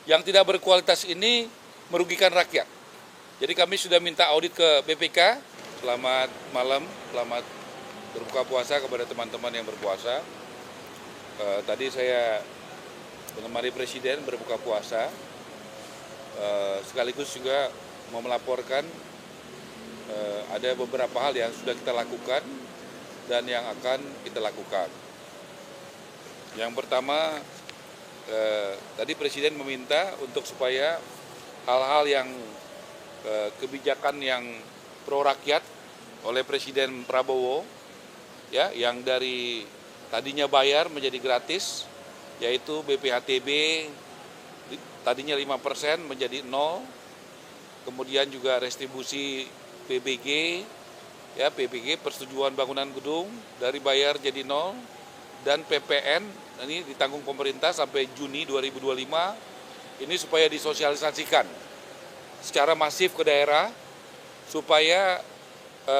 yang tidak berkualitas ini merugikan rakyat. Jadi kami sudah minta audit ke BPK. Selamat malam, selamat berbuka puasa kepada teman-teman yang berpuasa. Tadi saya menemani Presiden berbuka puasa, sekaligus juga mau melaporkan ada beberapa hal yang sudah kita lakukan dan yang akan kita lakukan. Yang pertama, tadi Presiden meminta untuk supaya hal-hal yang kebijakan yang pro rakyat oleh Presiden Prabowo, ya, yang dari tadinya bayar menjadi gratis, yaitu BPHTB tadinya 5% menjadi 0, kemudian juga restribusi PBG, ya, PBG persetujuan bangunan gedung dari bayar jadi 0, dan PPN ini ditanggung pemerintah sampai Juni 2025, ini supaya disosialisasikan secara masif ke daerah supaya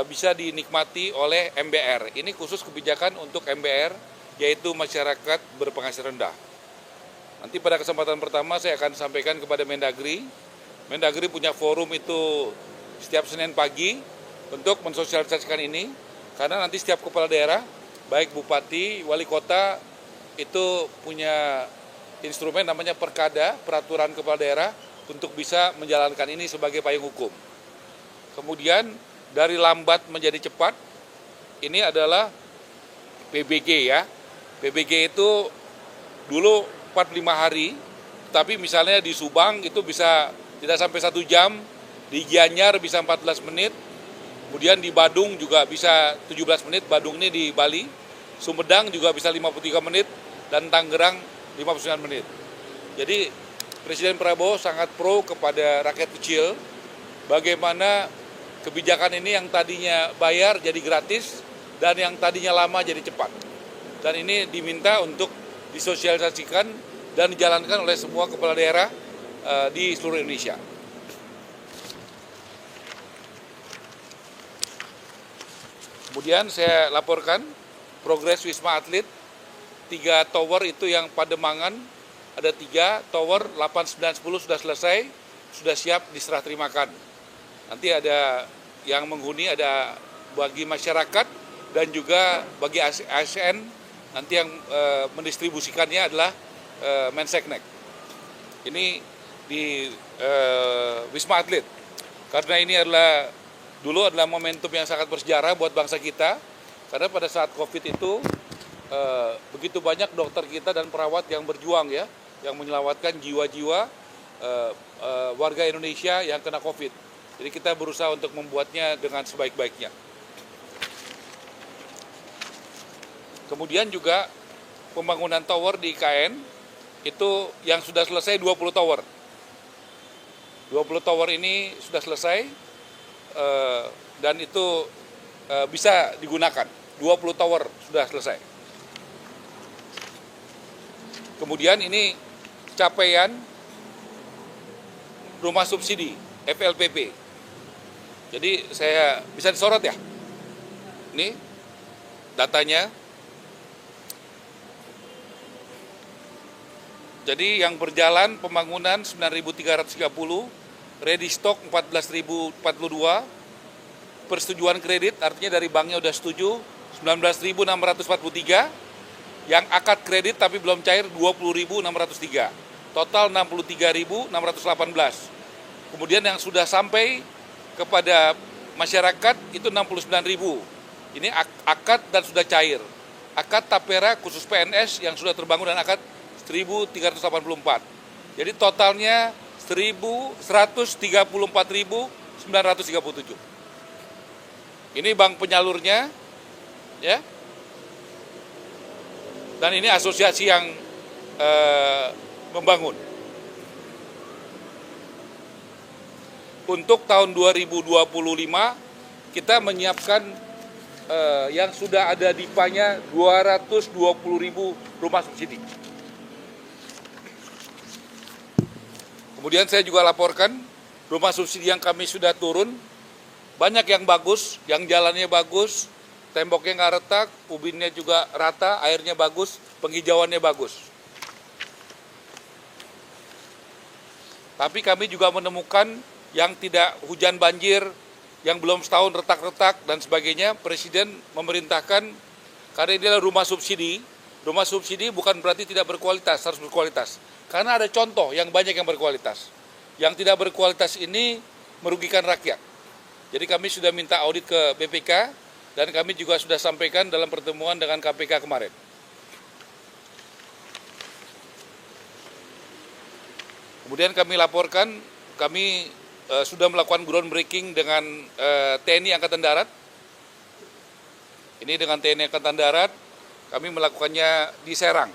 bisa dinikmati oleh MBR. Ini khusus kebijakan untuk MBR, yaitu masyarakat berpenghasilan rendah. Nanti pada kesempatan pertama saya akan sampaikan kepada Mendagri. Mendagri punya forum itu setiap Senin pagi untuk mensosialisasikan ini, karena nanti setiap kepala daerah, baik bupati, wali kota, itu punya instrumen namanya Perkada, peraturan kepala daerah, untuk bisa menjalankan ini sebagai payung hukum. Kemudian dari lambat menjadi cepat, ini adalah PBG, ya. PBG itu dulu 45 hari, tapi misalnya di Subang itu bisa tidak sampai 1 jam, di Gianyar bisa 14 menit, kemudian di Badung juga bisa 17 menit, Badung ini di Bali, Sumedang juga bisa 53 menit, dan Tangerang 59 menit. Jadi Presiden Prabowo sangat pro kepada rakyat kecil, bagaimana kebijakan ini yang tadinya bayar jadi gratis, dan yang tadinya lama jadi cepat. Dan ini diminta untuk disosialisasikan dan dijalankan oleh semua kepala daerah di seluruh Indonesia. Kemudian saya laporkan progres Wisma Atlet, 3 tower itu yang Pademangan, ada 3 tower, 8, 9, 10 sudah selesai, sudah siap diserah terimakan. Nanti ada yang menghuni, ada bagi masyarakat dan juga bagi ASN, nanti yang mendistribusikannya adalah Menseknek. Ini di Wisma Atlet, karena ini dulu adalah momentum yang sangat bersejarah buat bangsa kita, karena pada saat COVID itu begitu banyak dokter kita dan perawat yang berjuang, ya, yang menyelamatkan jiwa-jiwa warga Indonesia yang kena COVID. Jadi kita berusaha untuk membuatnya dengan sebaik-baiknya. Kemudian juga pembangunan tower di IKN itu yang sudah selesai 20 tower. 20 tower ini sudah selesai dan itu bisa digunakan. 20 tower sudah selesai. Kemudian ini capaian rumah subsidi FLPP. Jadi saya bisa disorot, ya. Ini datanya. Jadi yang berjalan pembangunan 9.330, ready stock 14.042, persetujuan kredit artinya dari banknya udah setuju 19.643, yang akad kredit tapi belum cair 20.603, total 63.618. Kemudian yang sudah sampai kepada masyarakat itu 69.000. Ini akad dan sudah cair. Akad Tapera khusus PNS yang sudah terbangun dan akad 1.384. Jadi totalnya 134.937. Ini bank penyalurnya, ya. Dan ini asosiasi yang membangun. Untuk tahun 2025 kita menyiapkan yang sudah ada DIPA-nya 220.000 rumah subsidi. Kemudian saya juga laporkan rumah subsidi yang kami sudah turun, banyak yang bagus, yang jalannya bagus, temboknya nggak retak, ubinnya juga rata, airnya bagus, penghijauannya bagus. Tapi kami juga menemukan yang tidak hujan banjir, yang belum setahun retak-retak dan sebagainya. Presiden memerintahkan, karena ini adalah rumah subsidi bukan berarti tidak berkualitas, harus berkualitas. Karena ada contoh yang banyak yang berkualitas. Yang tidak berkualitas ini merugikan rakyat. Jadi kami sudah minta audit ke BPK dan kami juga sudah sampaikan dalam pertemuan dengan KPK kemarin. Kemudian kami laporkan, kami sudah melakukan groundbreaking dengan TNI Angkatan Darat. Ini dengan TNI Angkatan Darat, kami melakukannya di Serang.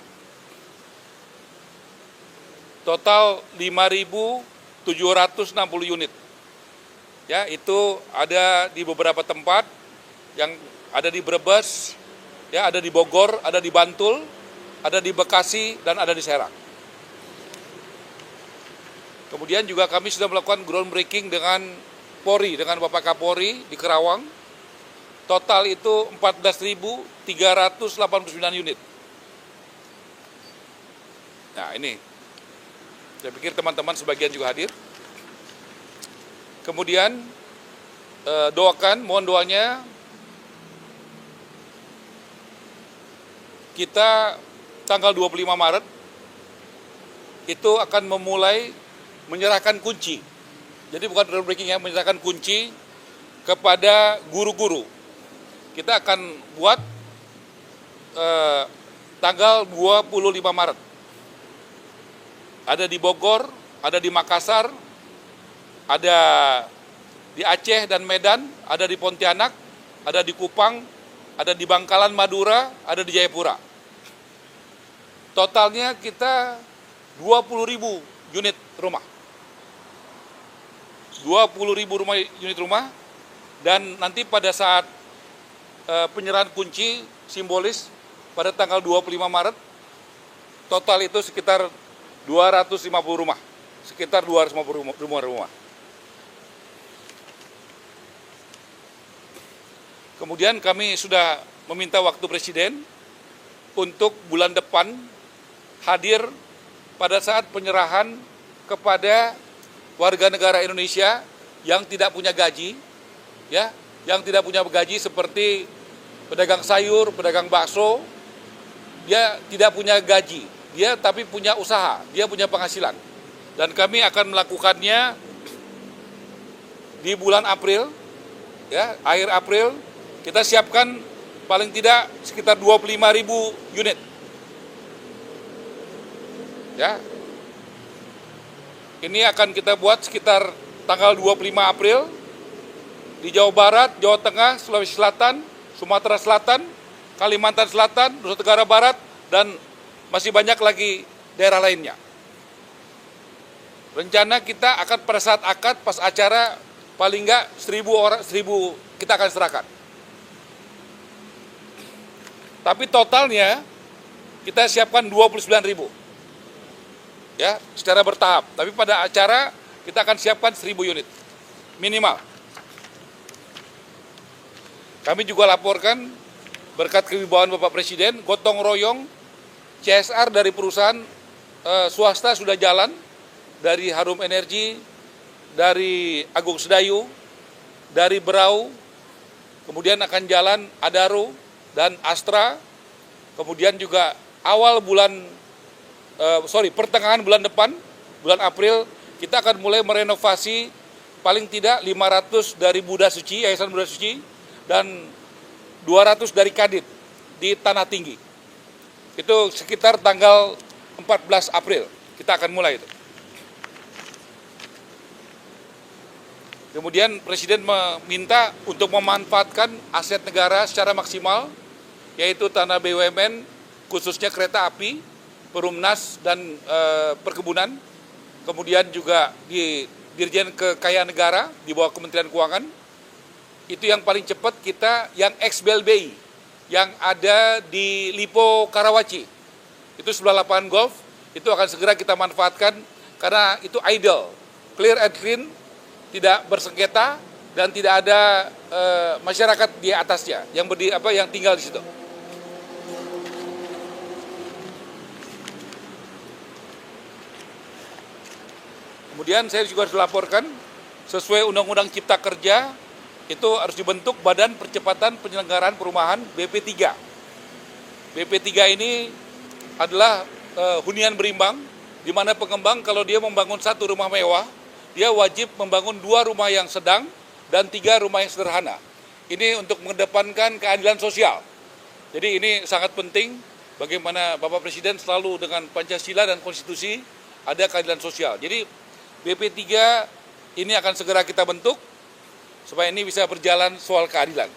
Total 5.760 unit. Ya, itu ada di beberapa tempat, yang ada di Brebes, ya, ada di Bogor, ada di Bantul, ada di Bekasi, dan ada di Serang. Kemudian juga kami sudah melakukan groundbreaking dengan Polri, dengan Bapak Kapolri di Kerawang. Total itu 14.389 unit. Nah ini, saya pikir teman-teman sebagian juga hadir. Kemudian doakan, mohon doanya, kita tanggal 25 Maret itu akan memulai menyerahkan kunci. Jadi bukan groundbreaking ya, menyerahkan kunci kepada guru-guru. Kita akan buat tanggal 25 Maret. Ada di Bogor, ada di Makassar, ada di Aceh dan Medan, ada di Pontianak, ada di Kupang, ada di Bangkalan, Madura, ada di Jayapura. Totalnya kita 20.000 unit rumah. 20.000 unit rumah, dan nanti pada saat penyerahan kunci simbolis pada tanggal 25 Maret, total itu sekitar 250 rumah. Sekitar 250 rumah. Kemudian kami sudah meminta waktu Presiden untuk bulan depan hadir pada saat penyerahan kepada warga negara Indonesia yang tidak punya gaji, ya, yang tidak punya gaji seperti pedagang sayur, pedagang bakso, dia tidak punya gaji, dia tapi punya usaha, dia punya penghasilan. Dan kami akan melakukannya di bulan April, ya, akhir April, kita siapkan paling tidak sekitar 25.000 unit. Ya. Ini akan kita buat sekitar tanggal 25 April di Jawa Barat, Jawa Tengah, Sulawesi Selatan, Sumatera Selatan, Kalimantan Selatan, Nusa Tenggara Barat, dan masih banyak lagi daerah lainnya. Rencana kita akan pada saat akad, pas acara, paling enggak 1.000 orang, 1.000 kita akan serahkan. Tapi totalnya kita siapkan 29.000. Ya, secara bertahap. Tapi pada acara kita akan siapkan 1.000 unit minimal. Kami juga laporkan berkat kewibawaan Bapak Presiden, gotong royong CSR dari perusahaan swasta sudah jalan, dari Harum Energi, dari Agung Sedayu, dari Berau, kemudian akan jalan Adaro dan Astra. Kemudian juga awal pertengahan bulan depan, bulan April, kita akan mulai merenovasi paling tidak 500 dari Buddha Suci, Yayasan Buddha Suci, dan 200 dari Kadit di Tanah Tinggi. Itu sekitar tanggal 14 April, kita akan mulai itu. Kemudian Presiden meminta untuk memanfaatkan aset negara secara maksimal, yaitu tanah BUMN, khususnya kereta api, Perumnas, dan perkebunan, kemudian juga di Dirjen Kekayaan Negara di bawah Kementerian Keuangan. Itu yang paling cepat kita, yang ex-BLBI, yang ada di Lipo Karawaci, itu sebelah lapangan golf, itu akan segera kita manfaatkan karena itu idle, clear and clean, tidak bersengketa, dan tidak ada masyarakat di atasnya yang tinggal di situ. Kemudian saya juga harus laporkan sesuai Undang-Undang Cipta Kerja itu harus dibentuk Badan Percepatan Penyelenggaraan Perumahan BP3. BP3 ini adalah hunian berimbang, di mana pengembang kalau dia membangun satu rumah mewah, dia wajib membangun 2 rumah yang sedang dan 3 rumah yang sederhana. Ini untuk mengedepankan keadilan sosial. Jadi ini sangat penting bagaimana Bapak Presiden selalu dengan Pancasila dan Konstitusi ada keadilan sosial. Jadi BP3 ini akan segera kita bentuk supaya ini bisa berjalan soal keadilan.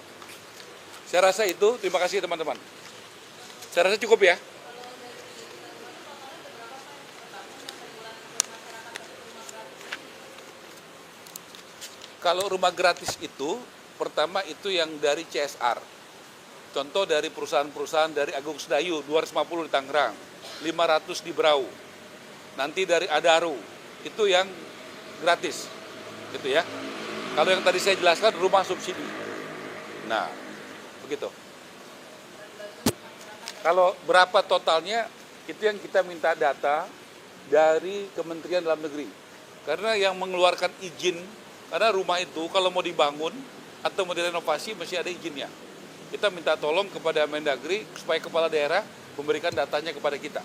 Saya rasa itu, terima kasih teman-teman. Saya rasa cukup ya. Kalau rumah gratis itu, pertama itu yang dari CSR. Contoh dari perusahaan-perusahaan dari Agung Sedayu, 250 di Tangerang, 500 di Berau. Nanti dari Adaru, itu yang gratis, gitu ya. Kalau yang tadi saya jelaskan rumah subsidi. Nah, begitu. Kalau berapa totalnya, itu yang kita minta data dari Kementerian Dalam Negeri. Karena yang mengeluarkan izin, karena rumah itu kalau mau dibangun atau mau direnovasi mesti ada izinnya. Kita minta tolong kepada Mendagri supaya kepala daerah memberikan datanya kepada kita.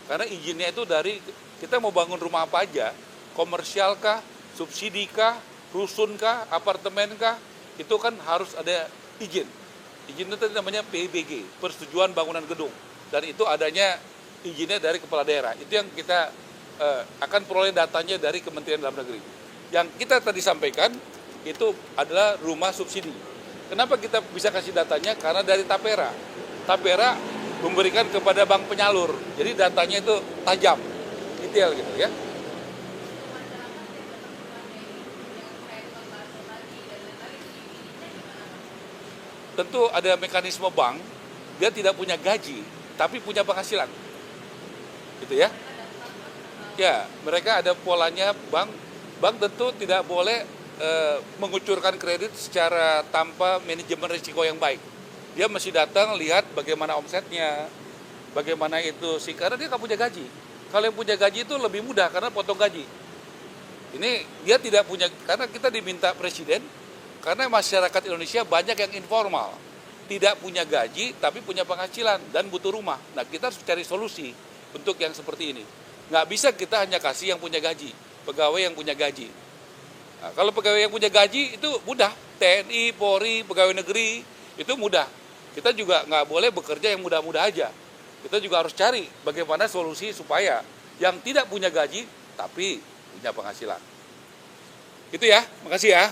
Karena izinnya itu dari, kita mau bangun rumah apa aja, komersial kah, subsidi kah, rusun kah, apartemen kah, itu kan harus ada izin. Izin itu namanya PBG, Persetujuan Bangunan Gedung. Dan itu adanya izinnya dari kepala daerah. Itu yang kita akan peroleh datanya dari Kementerian Dalam Negeri. Yang kita tadi sampaikan, itu adalah rumah subsidi. Kenapa kita bisa kasih datanya? Karena dari Tapera. Tapera memberikan kepada bank penyalur. Jadi datanya itu tajam, detail gitu ya. Tentu ada mekanisme bank, dia tidak punya gaji, tapi punya penghasilan. Gitu ya. Ya, mereka ada polanya bank tentu tidak boleh mengucurkan kredit secara tanpa manajemen risiko yang baik. Dia mesti datang lihat bagaimana omsetnya, bagaimana itu sih, karena dia nggak punya gaji. Kalau yang punya gaji itu lebih mudah karena potong gaji. Ini dia tidak punya, karena kita diminta Presiden, karena masyarakat Indonesia banyak yang informal, tidak punya gaji tapi punya penghasilan dan butuh rumah. Nah kita harus cari solusi untuk yang seperti ini. Nggak bisa kita hanya kasih yang punya gaji, pegawai yang punya gaji. Nah, kalau pegawai yang punya gaji itu mudah, TNI, Polri, pegawai negeri itu mudah. Kita juga nggak boleh bekerja yang mudah-mudah aja. Kita juga harus cari bagaimana solusi supaya yang tidak punya gaji tapi punya penghasilan. Itu ya, makasih ya.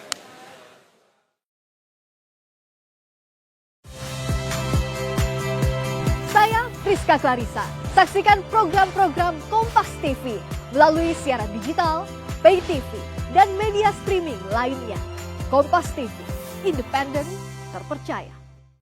Saya Friska Clarissa. Saksikan program-program Kompas TV melalui siaran digital, pay TV, dan media streaming lainnya. Kompas TV, independen, terpercaya.